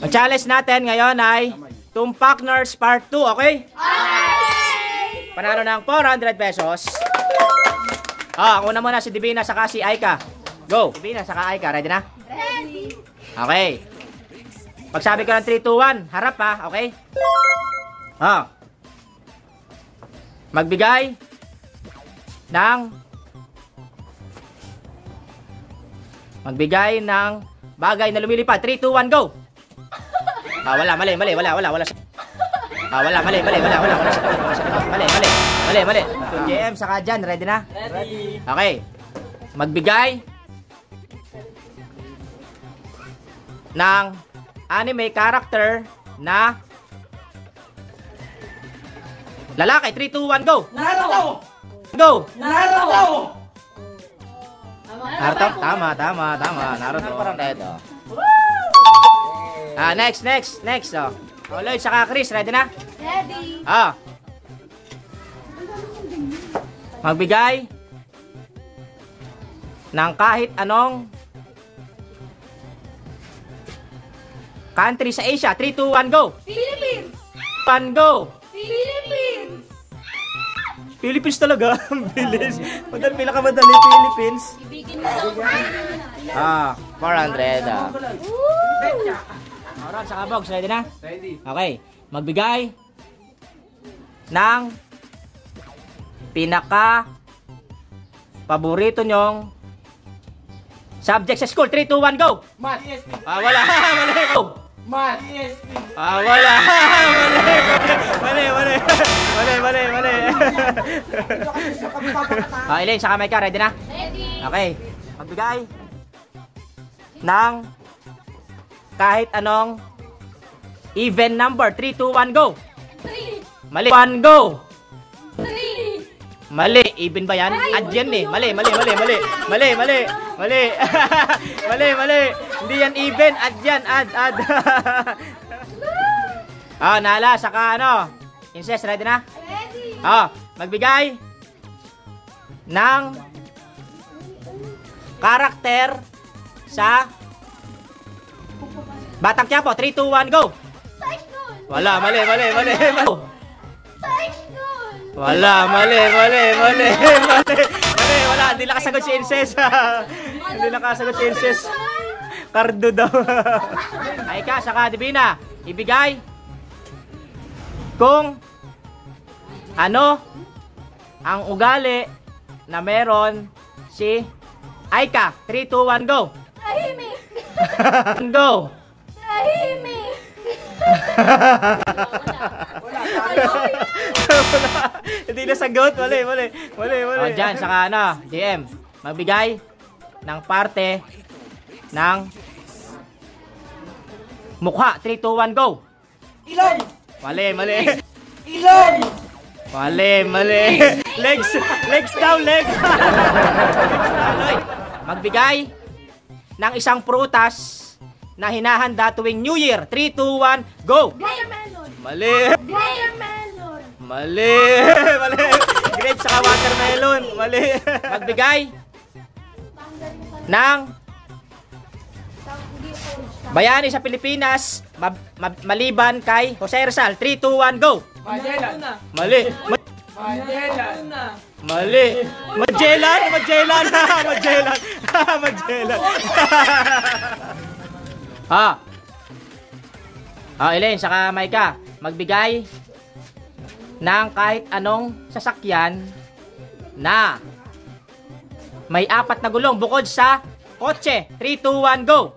Ang challenge natin ngayon ay Tumpak Nurse Part 2, okay? Okay! Panalo ng 400 pesos. Ang una muna si Divina saka si Aika. Go! Divina saka Aika, ready na? Ready! Okay. Pag sabi ko ng 3, 2, 1, harap ha, okay? Magbigay ng bagay na lumilipad. 3, 2, 1, go! Wala, mali. Wala. Wala, mali. JM, saka dyan, ready na? Ready. Okay. Magbigay ng anime character na lalaki. 3, 2, 1, go! Naruto! Go! Naruto! Naruto? Tama. Naruto. Ito. Next. Lloyd, saka Chris, ready na? Ready! Magbigay ng kahit anong country sa Asia. 3, 2, 1, go! Philippines! 1, go! Philippines! Philippines talaga. Ang bilis. Pinakamadali, Philippines. Ibigin mo daw. 400. Woo! Alright, saka Box, ready na? Ready. Okay. Magbigay ng paborito nyong subject sa school. 3, 2, 1, go! Math. Wala. Mali, go! Math. Wala. Mali. Elaine, saka Micah, ready na? Ready! Okay. Magbigay ng kahit anong even number. 3, 2, 1, go! 3! Mali. 1, go! 3! Mali. Even ba yan? Add yan eh. Mali. Hindi yan even. Add yan. Add. Nala. Saka Incest, ready na? Ready! Magbigay ng karakter sa Batang Quiapo. 3, 2, 1, go! Typhoon! Wala. Mali. Typhoon! Wala, mali. Wala, hindi nakasagot si Incest. Cardo daw. Aika, saka Divina, ibigay kung ano ang ugali na meron si Aika. 3, 2, 1, go! Tahimik! Go! Tahimik! Hindi nasagot. Mali. Dyan, saka DM. Magbigay ng parte ng mukha. 3, 2, 1, go! Ilong! Mali. Ilong! Mali. Legs down. Magbigay ng isang prutas na hinahanda tuwing New Year. 3, 2, 1, go! Watermelon! Mali. Grape saka watermelon. Mali. Magbigay ng bayani sa Pilipinas maliban kay Jose Rizal. 3, 2, 1, go! Magellan! Mali. Magellan. Elaine, saka Micah, magbigay ng kahit anong sasakyan na may 4 na gulong bukod sa kotse. 3, 2, 1, go!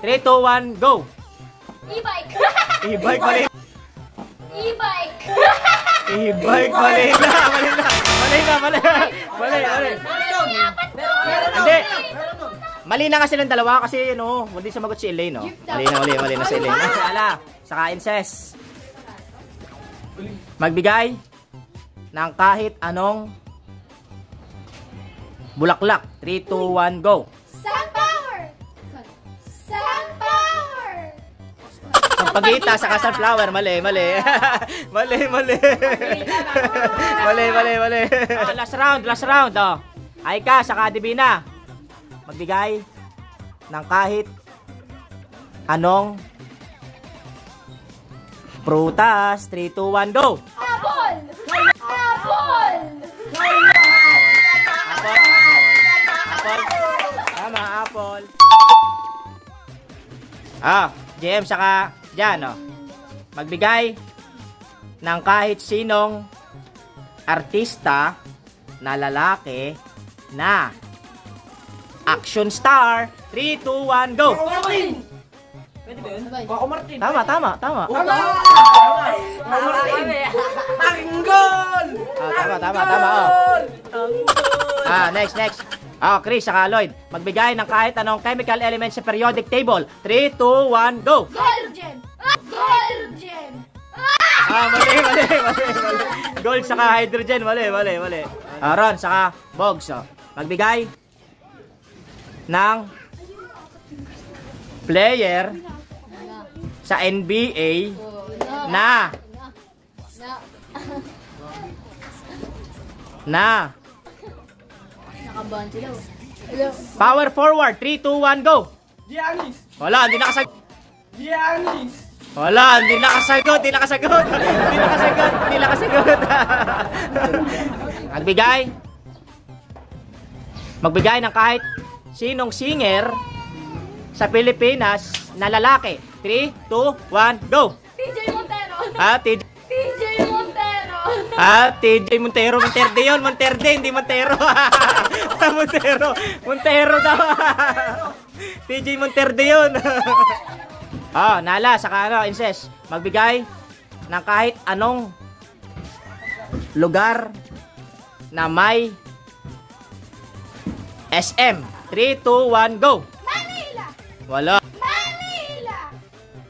3, 2, 1, go! E-bike! E-bike, mali. E-bike! E-bike, mali na. Hindi. Mali na kasi ng dalawa kasi hindi sumagot si Elaine, no? Mali na si Elaine. Ala, saka Incest. Magbigay ng kahit anong bulaklak. 3, 2, 1, go! Sunflower! Sunflower! Pagita sa sunflower, mali. Last round. Aika, saka Divina. Magbigay ng kahit anong Prutas. 3, 2, 1, go! Apple! Apple! Apple. Tama, apple. JM saka dyan, oh. Magbigay ng kahit sinong artista na lalaki na action star. 3, 2, 1, go! Coco Martin! Pwede ba yun? Coco Martin! Tama. Tama! Coco Martin! Tanggol! Tama, oh. Next. Chris, saka Lloyd. Magbigay ng kahit anong chemical element sa periodic table. 3, 2, 1, go! Hydrogen! Hydrogen! Mali. Gold saka hydrogen, mali. Ron, saka Bogs, oh. Magbigay ng player sa NBA na Nakabahan sila. power forward. 3, 2, 1, go! Giannis! Wala, hindi nakasagot. Giannis! Wala, hindi nakasagot. Magbigay ng kahit sinong singer sa Pilipinas na lalaki. 3, 2, 1, go! TJ Montero! TJ Montero! Monterde yun. Monterde, hindi Montero. Montero daw. TJ Monterde yun. Nala, saka Inces. Magbigay ng kahit anong lugar na may SM. 3, 2, 1, go! Manila! Wala. Manila!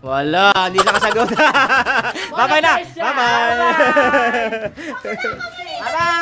Wala, hindi nakasagot. Bye-bye na. Bye-bye. Bye-bye!